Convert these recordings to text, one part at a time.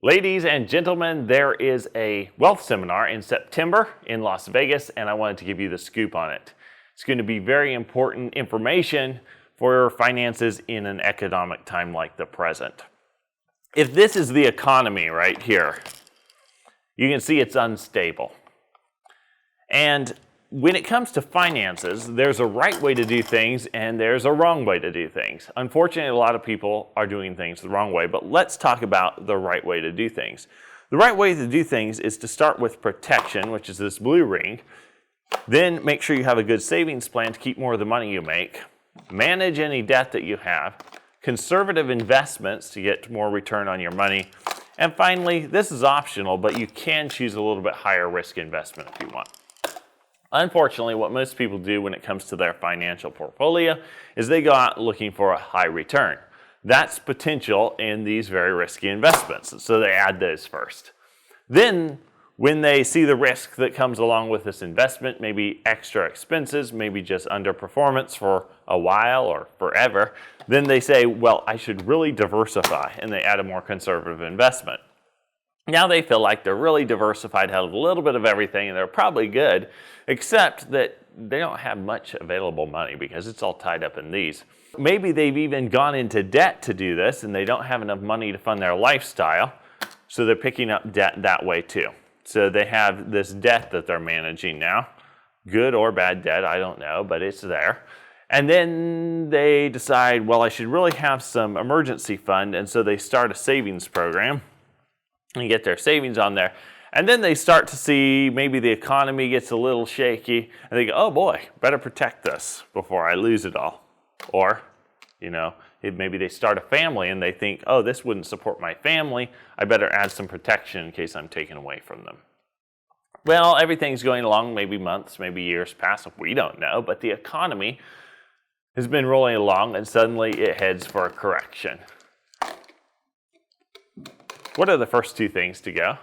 Ladies and gentlemen, there is a wealth seminar in September in Las Vegas, and I wanted to give you the scoop on it. It's going to be very important information for your finances in an economic time like the present. If this is the economy right here, you can see it's unstable. And when it comes to finances, there's a right way to do things and there's a wrong way to do things. Unfortunately, a lot of people are doing things the wrong way, but let's talk about the right way to do things. The right way to do things is to start with protection, which is this blue ring. Then make sure you have a good savings plan to keep more of the money you make. Manage any debt that you have. Conservative investments to get more return on your money. And finally, this is optional, but you can choose a little bit higher risk investment if you want. Unfortunately, what most people do when it comes to their financial portfolio is they go out looking for a high return. That's potential in these very risky investments, so they add those first. Then, when they see the risk that comes along with this investment, maybe extra expenses, maybe just underperformance for a while or forever, then they say, well, I should really diversify, and they add a more conservative investment. Now they feel like they're really diversified, have a little bit of everything, and they're probably good, except that they don't have much available money because it's all tied up in these. Maybe they've even gone into debt to do this, and they don't have enough money to fund their lifestyle, so they're picking up debt that way too. So they have this debt that they're managing now, good or bad debt, I don't know, but it's there. And then they decide, well, I should really have some emergency fund, and so they start a savings program and get their savings on there. And then they start to see maybe the economy gets a little shaky, and they go, oh boy, better protect this before I lose it all. Or, maybe they start a family and they think, oh, this wouldn't support my family. I better add some protection in case I'm taken away from them. Well, everything's going along, maybe months, maybe years pass, we don't know, but the economy has been rolling along and suddenly it heads for a correction. What are the first two things to go?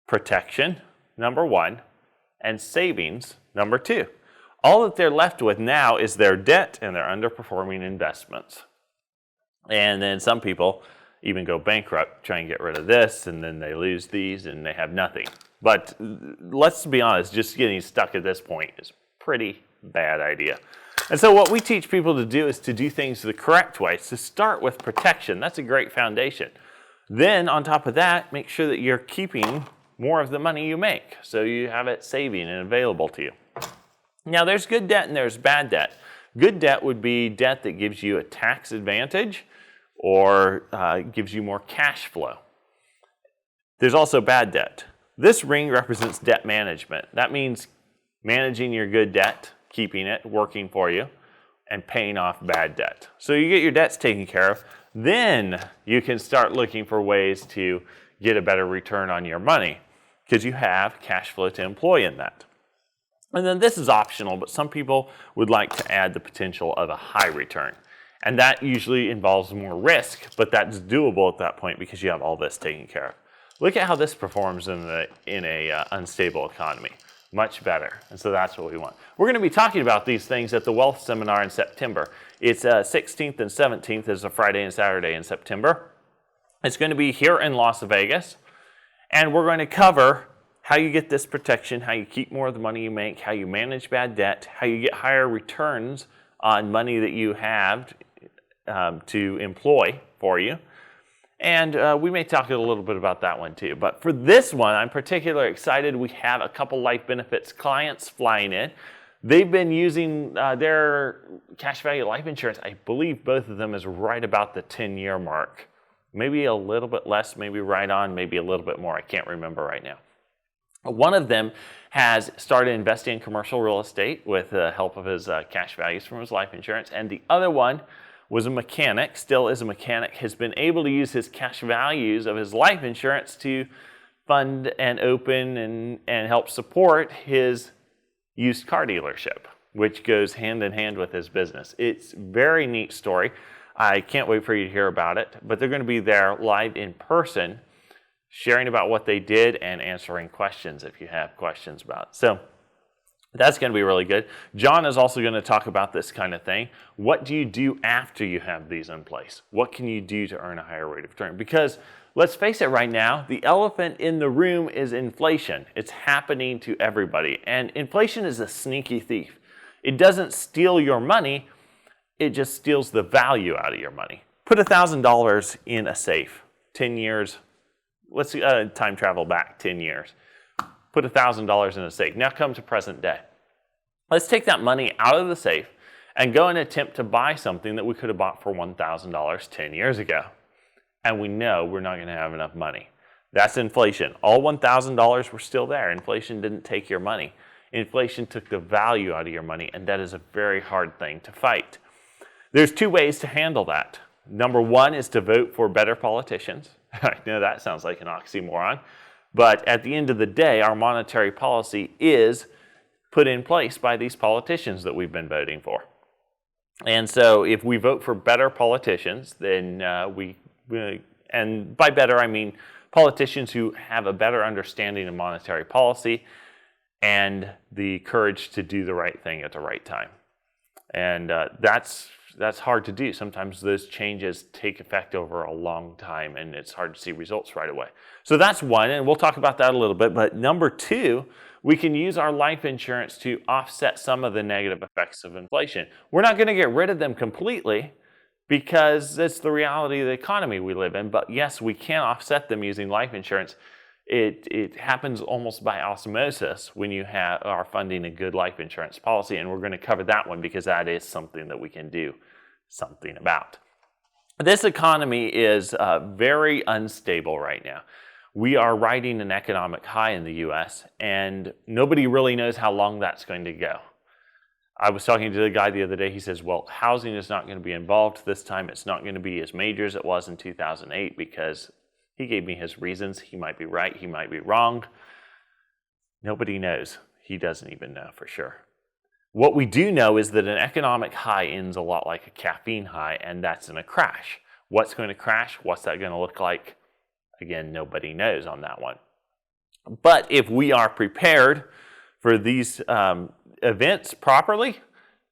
Protection, number one, and savings, number two. All that they're left with now is their debt and their underperforming investments. And then some people even go bankrupt, try and get rid of this, and then they lose these and they have nothing. But let's be honest, just getting stuck at this point is a pretty bad idea. And so what we teach people to do is to do things the correct way. To start with protection, that's a great foundation. Then on top of that, make sure that you're keeping more of the money you make, so you have it saving and available to you. Now there's good debt and there's bad debt. Good debt would be debt that gives you a tax advantage or gives you more cash flow. There's also bad debt. This ring represents debt management. That means managing your good debt, keeping it, working for you, and paying off bad debt. So you get your debts taken care of, then you can start looking for ways to get a better return on your money because you have cash flow to employ in that. And then this is optional, but some people would like to add the potential of a high return. And that usually involves more risk, but that's doable at that point because you have all this taken care of. Look at how this performs in a unstable economy. Much better. And so that's what we want. We're going to be talking about these things at the Wealth Seminar in September. It's 16th and 17th is a Friday and Saturday in September. It's going to be here in Las Vegas. And we're going to cover how you get this protection, how you keep more of the money you make, how you manage bad debt, how you get higher returns on money that you have to employ for you. And we may talk a little bit about that one too. But for this one, I'm particularly excited. We have a couple life benefits clients flying in. They've been using their cash value life insurance. I believe both of them is right about the 10-year mark. Maybe a little bit less, maybe right on, maybe a little bit more. I can't remember right now. One of them has started investing in commercial real estate with the help of his cash values from his life insurance. And the other one was a mechanic, still is a mechanic, has been able to use his cash values of his life insurance to fund and open and help support his used car dealership, which goes hand in hand with his business. It's a very neat story. I can't wait for you to hear about it, but they're going to be there live in person, sharing about what they did and answering questions if you have questions about it. So that's going to be really good. John is also going to talk about this kind of thing. What do you do after you have these in place? What can you do to earn a higher rate of return? Because let's face it right now, the elephant in the room is inflation. It's happening to everybody. And inflation is a sneaky thief. It doesn't steal your money, it just steals the value out of your money. Put $1,000 in a safe, 10 years. Let's time travel back 10 years. Put $1,000 in a safe. Now come to present day. Let's take that money out of the safe and go and attempt to buy something that we could have bought for $1,000 10 years ago. And we know we're not going to have enough money. That's inflation. All $1,000 were still there. Inflation didn't take your money. Inflation took the value out of your money, and that is a very hard thing to fight. There's two ways to handle that. Number one is to vote for better politicians. I know that sounds like an oxymoron, but at the end of the day, our monetary policy is put in place by these politicians that we've been voting for. And so if we vote for better politicians, then and by better I mean politicians who have a better understanding of monetary policy and the courage to do the right thing at the right time. And that's hard to do. Sometimes those changes take effect over a long time, and it's hard to see results right away. So that's one, and we'll talk about that a little bit. But number two, we can use our life insurance to offset some of the negative effects of inflation. We're not going to get rid of them completely because it's the reality of the economy we live in. But yes, we can offset them using life insurance. It happens almost by osmosis when you are funding a good life insurance policy, and we're going to cover that one because that is something that we can do something about. This economy is very unstable right now. We are riding an economic high in the U.S., and nobody really knows how long that's going to go. I was talking to the guy the other day. He says, well, housing is not going to be involved this time. It's not going to be as major as it was in 2008 because he gave me his reasons. He might be right. He might be wrong. Nobody knows. He doesn't even know for sure. What we do know is that an economic high ends a lot like a caffeine high, and that's in a crash. What's going to crash? What's that going to look like? Again, nobody knows on that one. But if we are prepared for these events properly,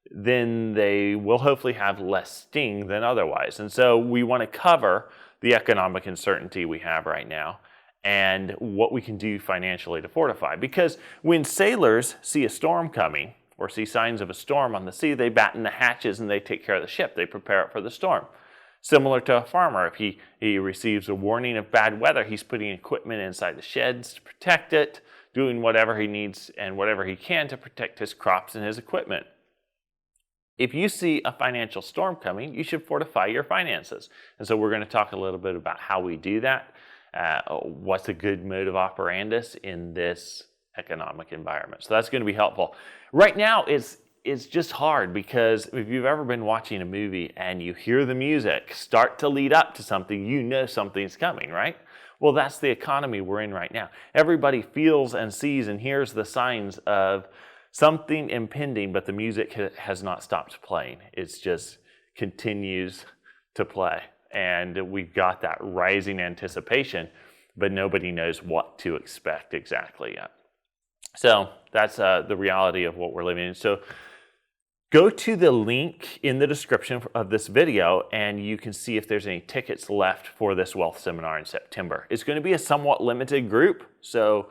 then they will hopefully have less sting than otherwise. And so we want to cover the economic uncertainty we have right now and what we can do financially to fortify. Because when sailors see a storm coming or see signs of a storm on the sea, they batten the hatches and they take care of the ship. They prepare it for the storm. Similar to a farmer, if he receives a warning of bad weather, he's putting equipment inside the sheds to protect it, doing whatever he needs and whatever he can to protect his crops and his equipment. If you see a financial storm coming, you should fortify your finances. And so we're going to talk a little bit about how we do that, what's a good modus operandus in this economic environment. So that's going to be helpful. Right now, it's just hard because if you've ever been watching a movie and you hear the music start to lead up to something, you know something's coming, right? Well, that's the economy we're in right now. Everybody feels and sees and hears the signs of something impending, but the music has not stopped playing. It just continues to play. And we've got that rising anticipation, but nobody knows what to expect exactly yet. So that's the reality of what we're living in. So go to the link in the description of this video and you can see if there's any tickets left for this wealth seminar in September. It's going to be a somewhat limited group, so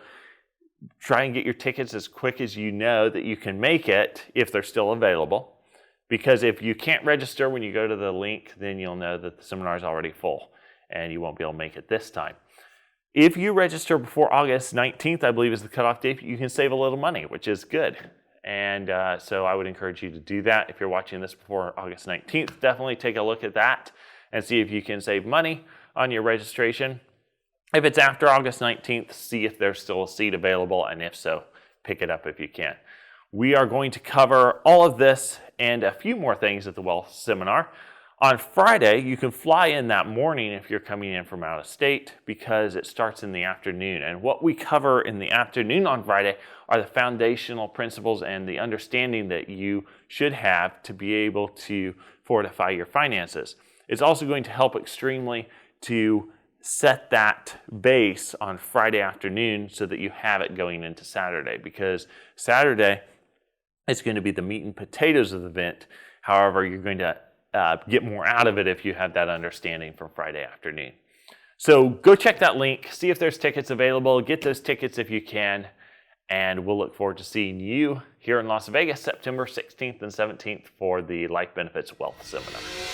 try and get your tickets as quick as you know that you can make it if they're still available. Because if you can't register when you go to the link, then you'll know that the seminar is already full and you won't be able to make it this time. If you register before August 19th, I believe is the cutoff date, you can save a little money, which is good. And so I would encourage you to do that. If you're watching this before August 19th, definitely take a look at that and see if you can save money on your registration. If it's after August 19th, see if there's still a seat available, and if so, pick it up if you can. We are going to cover all of this and a few more things at the Wealth Seminar. On Friday, you can fly in that morning if you're coming in from out of state because it starts in the afternoon. And what we cover in the afternoon on Friday are the foundational principles and the understanding that you should have to be able to fortify your finances. It's also going to help extremely to set that base on Friday afternoon so that you have it going into Saturday, because Saturday is going to be the meat and potatoes of the event. However, you're going to get more out of it if you have that understanding from Friday afternoon. So go check that link, see if there's tickets available, get those tickets if you can, and we'll look forward to seeing you here in Las Vegas, September 16th and 17th for the Life Benefits Wealth Seminar.